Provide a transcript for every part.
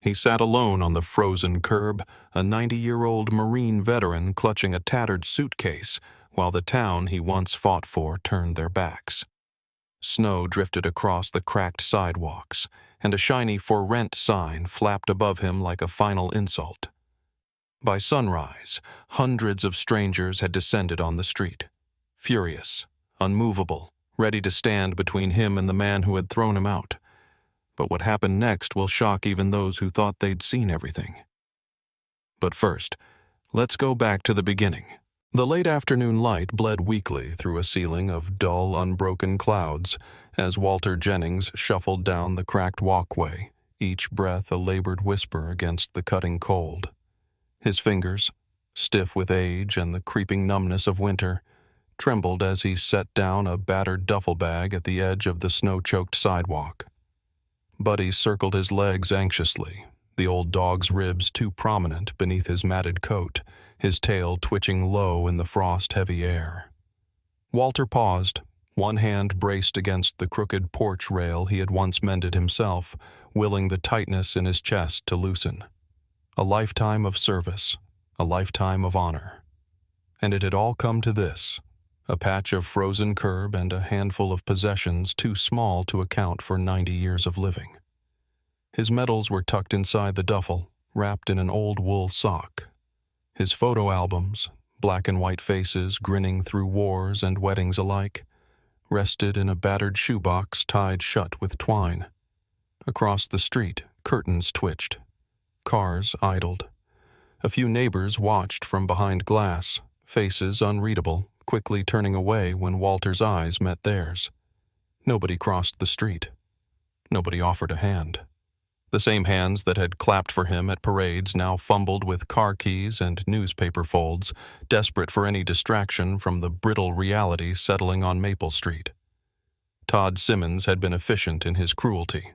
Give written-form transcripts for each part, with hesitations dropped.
He sat alone on the frozen curb, a 90-year-old Marine veteran clutching a tattered suitcase, while the town he once fought for turned their backs. Snow drifted across the cracked sidewalks, and a shiny "For Rent" sign flapped above him like a final insult. By sunrise, hundreds of strangers had descended on the street, furious, unmovable, ready to stand between him and the man who had thrown him out. But what happened next will shock even those who thought they'd seen everything. But first, let's go back to the beginning. The late afternoon light bled weakly through a ceiling of dull, unbroken clouds as Walter Jennings shuffled down the cracked walkway, each breath a labored whisper against the cutting cold. His fingers, stiff with age and the creeping numbness of winter, trembled as he set down a battered duffel bag at the edge of the snow-choked sidewalk. Buddy circled his legs anxiously, the old dog's ribs too prominent beneath his matted coat, his tail twitching low in the frost-heavy air. Walter paused, one hand braced against the crooked porch rail he had once mended himself, willing the tightness in his chest to loosen. A lifetime of service, a lifetime of honor. And it had all come to this: a patch of frozen curb and a handful of possessions too small to account for 90 years of living. His medals were tucked inside the duffel, wrapped in an old wool sock. His photo albums, black and white faces grinning through wars and weddings alike, rested in a battered shoebox tied shut with twine. Across the street, curtains twitched. Cars idled. A few neighbors watched from behind glass, faces unreadable, quickly turning away when Walter's eyes met theirs. Nobody crossed the street. Nobody offered a hand. The same hands that had clapped for him at parades now fumbled with car keys and newspaper folds, desperate for any distraction from the brittle reality settling on Maple Street. Todd Simmons had been efficient in his cruelty.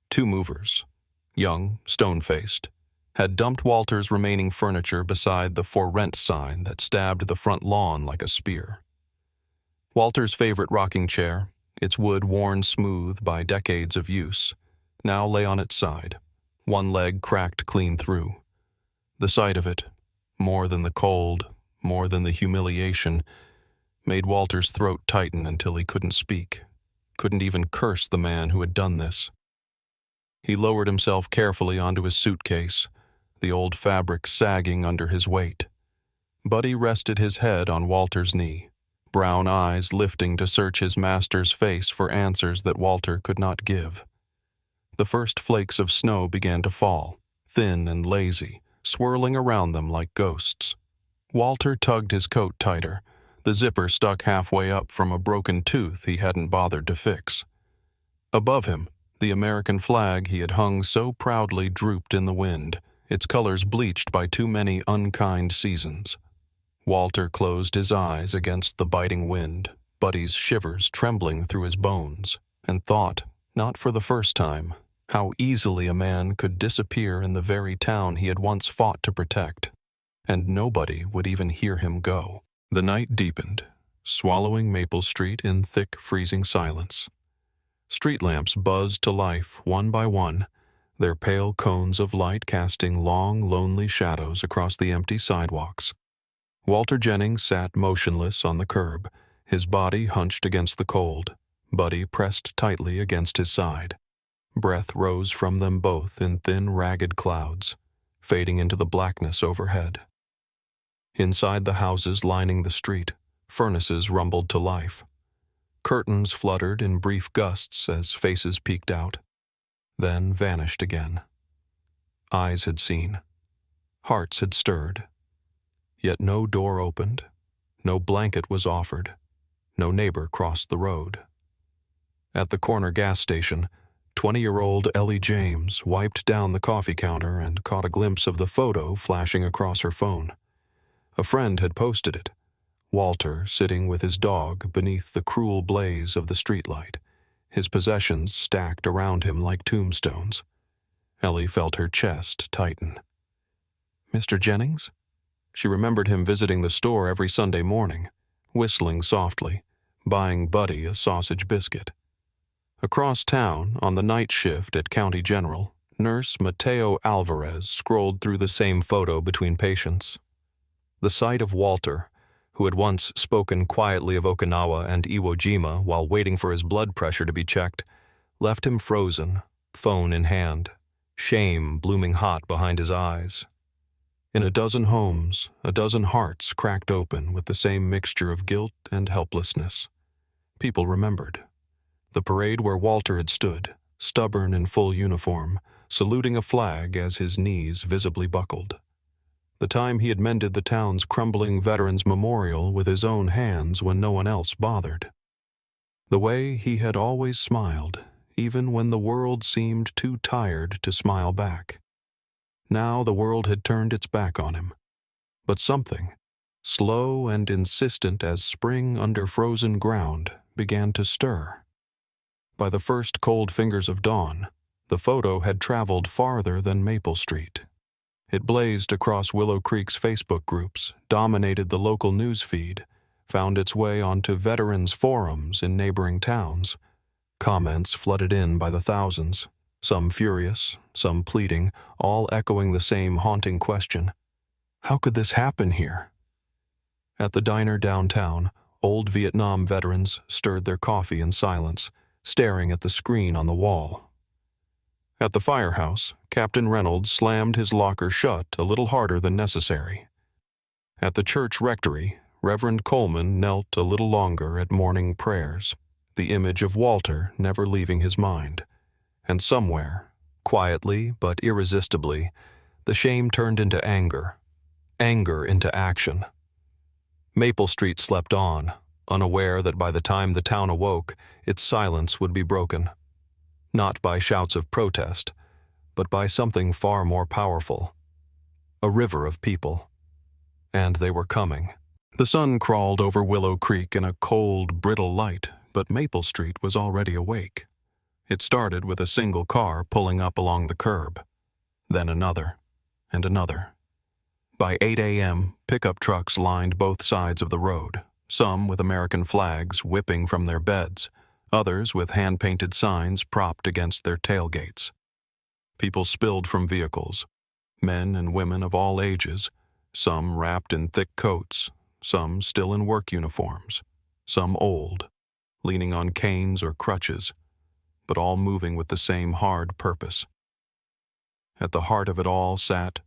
Two movers, young, stone-faced, had dumped Walter's remaining furniture beside the "For Rent" sign that stabbed the front lawn like a spear. Walter's favorite rocking chair, its wood worn smooth by decades of use, now lay on its side, one leg cracked clean through. The sight of it, more than the cold, more than the humiliation, made Walter's throat tighten until he couldn't speak, couldn't even curse the man who had done this. He lowered himself carefully onto his suitcase, the old fabric sagging under his weight. Buddy rested his head on Walter's knee, brown eyes lifting to search his master's face for answers that Walter could not give. The first flakes of snow began to fall, thin and lazy, swirling around them like ghosts. Walter tugged his coat tighter, the zipper stuck halfway up from a broken tooth he hadn't bothered to fix. Above him, the American flag he had hung so proudly drooped in the wind, its colors bleached by too many unkind seasons. Walter closed his eyes against the biting wind, Buddy's shivers trembling through his bones, and thought, not for the first time, how easily a man could disappear in the very town he had once fought to protect, and nobody would even hear him go. The night deepened, swallowing Maple Street in thick, freezing silence. Street lamps buzzed to life one by one, their pale cones of light casting long, lonely shadows across the empty sidewalks. Walter Jennings sat motionless on the curb, his body hunched against the cold, Buddy pressed tightly against his side. Breath rose from them both in thin, ragged clouds, fading into the blackness overhead. Inside the houses lining the street, furnaces rumbled to life. Curtains fluttered in brief gusts as faces peeked out, then vanished again. Eyes had seen. Hearts had stirred. Yet no door opened, no blanket was offered, no neighbor crossed the road. At the corner gas station, 20-year-old Ellie James wiped down the coffee counter and caught a glimpse of the photo flashing across her phone. A friend had posted it, Walter sitting with his dog beneath the cruel blaze of the streetlight, his possessions stacked around him like tombstones. Ellie felt her chest tighten. Mr. Jennings? She remembered him visiting the store every Sunday morning, whistling softly, buying Buddy a sausage biscuit. Across town, on the night shift at County General, Nurse Mateo Alvarez scrolled through the same photo between patients. The sight of Walter, who had once spoken quietly of Okinawa and Iwo Jima while waiting for his blood pressure to be checked, left him frozen, phone in hand, shame blooming hot behind his eyes. In a dozen homes, a dozen hearts cracked open with the same mixture of guilt and helplessness. People remembered. The parade where Walter had stood, stubborn in full uniform, saluting a flag as his knees visibly buckled. The time he had mended the town's crumbling veterans' memorial with his own hands when no one else bothered. The way he had always smiled, even when the world seemed too tired to smile back. Now the world had turned its back on him. But something, slow and insistent as spring under frozen ground, began to stir. By the first cold fingers of dawn, the photo had traveled farther than Maple Street. It blazed across Willow Creek's Facebook groups, dominated the local news feed, found its way onto veterans' forums in neighboring towns. Comments flooded in by the thousands, some furious, some pleading, all echoing the same haunting question. How could this happen here? At the diner downtown, old Vietnam veterans stirred their coffee in silence, staring at the screen on the wall. At the firehouse, Captain Reynolds slammed his locker shut a little harder than necessary. At the church rectory, Reverend Coleman knelt a little longer at morning prayers, the image of Walter never leaving his mind. And somewhere, quietly but irresistibly, the shame turned into anger into action. Maple Street slept on, unaware that by the time the town awoke, its silence would be broken. Not by shouts of protest, but by something far more powerful. A river of people. And they were coming. The sun crawled over Willow Creek in a cold, brittle light, but Maple Street was already awake. It started with a single car pulling up along the curb. Then another, and another. By 8 a.m., pickup trucks lined both sides of the road, some with American flags whipping from their beds, others with hand-painted signs propped against their tailgates. People spilled from vehicles, men and women of all ages, some wrapped in thick coats, some still in work uniforms, some old, leaning on canes or crutches, but all moving with the same hard purpose. At the heart of it all sat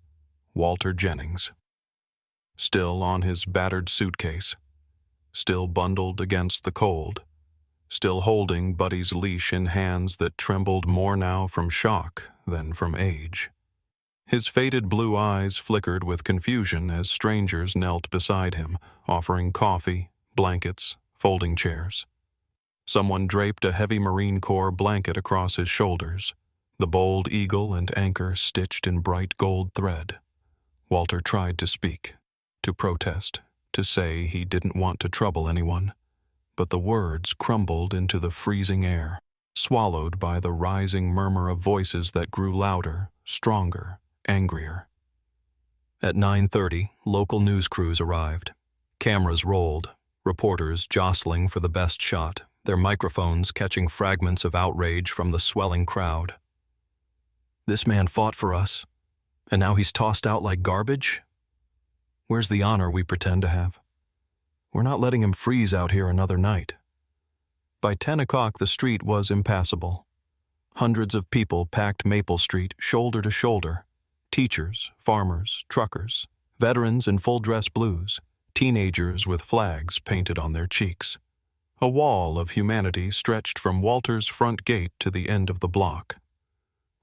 Walter Jennings, still on his battered suitcase, still bundled against the cold, still holding Buddy's leash in hands that trembled more now from shock than from age. His faded blue eyes flickered with confusion as strangers knelt beside him, offering coffee, blankets, folding chairs. Someone draped a heavy Marine Corps blanket across his shoulders, the bold eagle and anchor stitched in bright gold thread. Walter tried to speak, to protest, to say he didn't want to trouble anyone, but the words crumbled into the freezing air, swallowed by the rising murmur of voices that grew louder, stronger, angrier. At 9:30, local news crews arrived. Cameras rolled, reporters jostling for the best shot, their microphones catching fragments of outrage from the swelling crowd. This man fought for us, and now he's tossed out like garbage? Where's the honor we pretend to have? We're not letting him freeze out here another night. By 10 o'clock, the street was impassable. Hundreds of people packed Maple Street shoulder to shoulder. Teachers, farmers, truckers, veterans in full-dress blues, teenagers with flags painted on their cheeks. A wall of humanity stretched from Walter's front gate to the end of the block.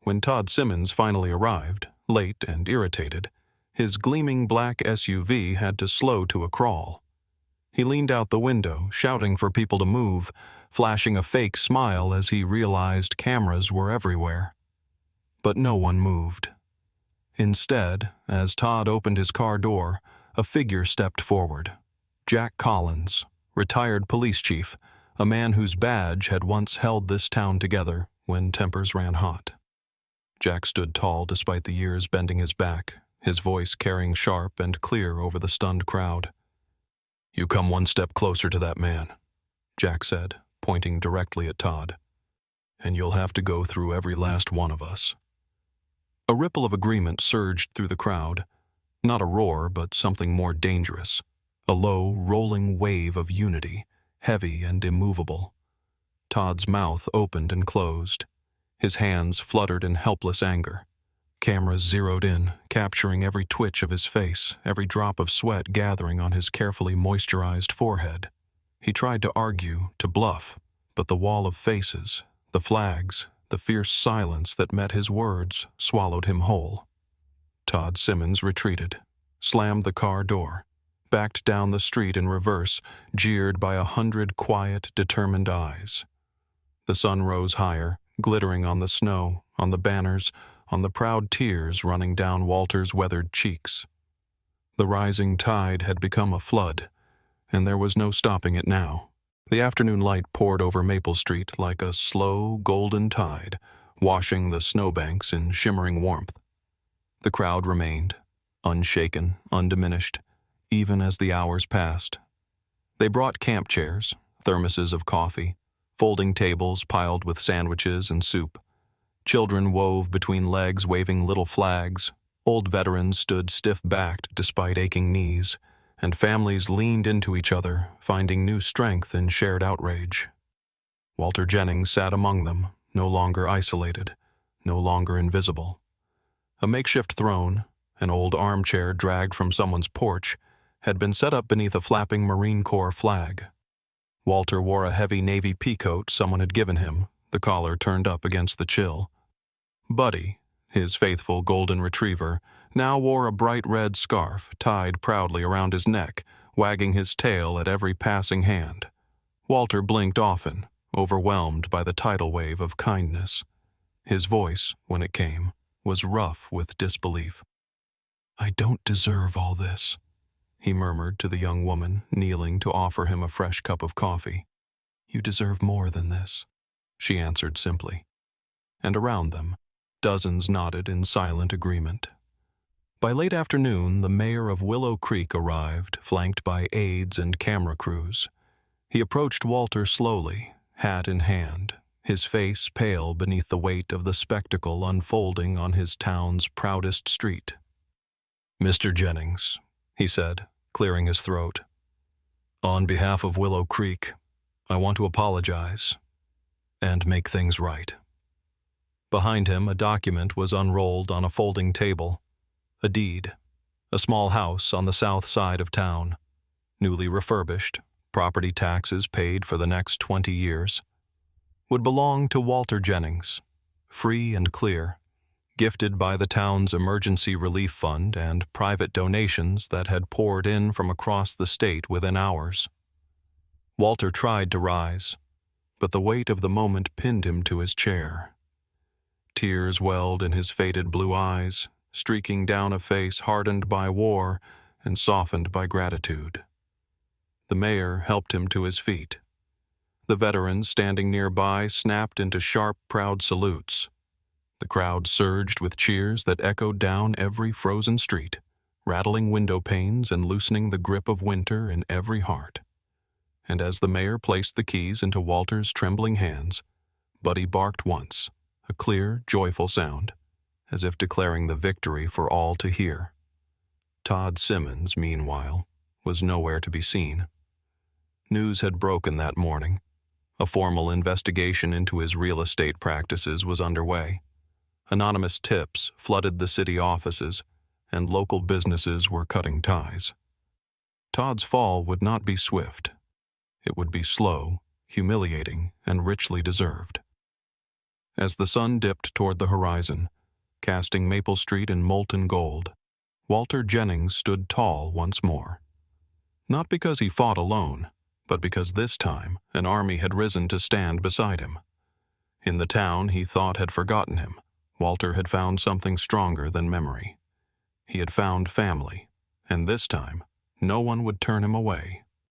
When Todd Simmons finally arrived, late and irritated, his gleaming black SUV had to slow to a crawl. He leaned out the window, shouting for people to move, flashing a fake smile as he realized cameras were everywhere. But no one moved. Instead, as Todd opened his car door, a figure stepped forward. Jack Collins, retired police chief, a man whose badge had once held this town together when tempers ran hot. Jack stood tall despite the years bending his back, his voice carrying sharp and clear over the stunned crowd. "You come one step closer to that man," Jack said, pointing directly at Todd, "and you'll have to go through every last one of us. A ripple of agreement surged through the crowd, not a roar, but something more dangerous, a low, rolling wave of unity, heavy and immovable. Todd's mouth opened and closed. His hands fluttered in helpless anger. Cameras zeroed in, capturing every twitch of his face, every drop of sweat gathering on his carefully moisturized forehead. He tried to argue, to bluff, but the wall of faces, the flags, the fierce silence that met his words swallowed him whole. Todd Simmons retreated, slammed the car door, backed down the street in reverse, jeered by 100 quiet, determined eyes. The sun rose higher, glittering on the snow, on the banners, on the proud tears running down Walter's weathered cheeks. The rising tide had become a flood, and there was no stopping it now. The afternoon light poured over Maple Street like a slow, golden tide, washing the snowbanks in shimmering warmth. The crowd remained, unshaken, undiminished, even as the hours passed. They brought camp chairs, thermoses of coffee, folding tables piled with sandwiches and soup. Children wove between legs waving little flags, old veterans stood stiff-backed despite aching knees, and families leaned into each other, finding new strength in shared outrage. Walter Jennings sat among them, no longer isolated, no longer invisible. A makeshift throne, an old armchair dragged from someone's porch, had been set up beneath a flapping Marine Corps flag. Walter wore a heavy navy peacoat someone had given him, the collar turned up against the chill. Buddy, his faithful golden retriever, now wore a bright red scarf tied proudly around his neck, wagging his tail at every passing hand. Walter blinked often, overwhelmed by the tidal wave of kindness. His voice, when it came, was rough with disbelief. "I don't deserve all this," he murmured to the young woman, kneeling to offer him a fresh cup of coffee. "You deserve more than this," she answered simply. And around them, dozens nodded in silent agreement. By late afternoon, the mayor of Willow Creek arrived, flanked by aides and camera crews. He approached Walter slowly, hat in hand, his face pale beneath the weight of the spectacle unfolding on his town's proudest street. "Mr. Jennings," he said, clearing his throat, "on behalf of Willow Creek, I want to apologize and make things right." Behind him, a document was unrolled on a folding table. A deed, a small house on the south side of town, newly refurbished, property taxes paid for the next 20 years, would belong to Walter Jennings, free and clear, gifted by the town's emergency relief fund and private donations that had poured in from across the state within hours. Walter tried to rise, but the weight of the moment pinned him to his chair. Tears welled in his faded blue eyes, streaking down a face hardened by war and softened by gratitude. The mayor helped him to his feet. The veterans standing nearby snapped into sharp, proud salutes. The crowd surged with cheers that echoed down every frozen street, rattling window panes and loosening the grip of winter in every heart. And as the mayor placed the keys into Walter's trembling hands, Buddy barked once, a clear, joyful sound, as if declaring the victory for all to hear. Todd Simmons, meanwhile, was nowhere to be seen. News had broken that morning. A formal investigation into his real estate practices was underway. Anonymous tips flooded the city offices, and local businesses were cutting ties. Todd's fall would not be swift. It would be slow, humiliating, and richly deserved. As the sun dipped toward the horizon, casting Maple Street in molten gold, Walter Jennings stood tall once more. Not because he fought alone, but because this time an army had risen to stand beside him. In the town he thought had forgotten him, Walter had found something stronger than memory. He had found family, and this time no one would turn him away.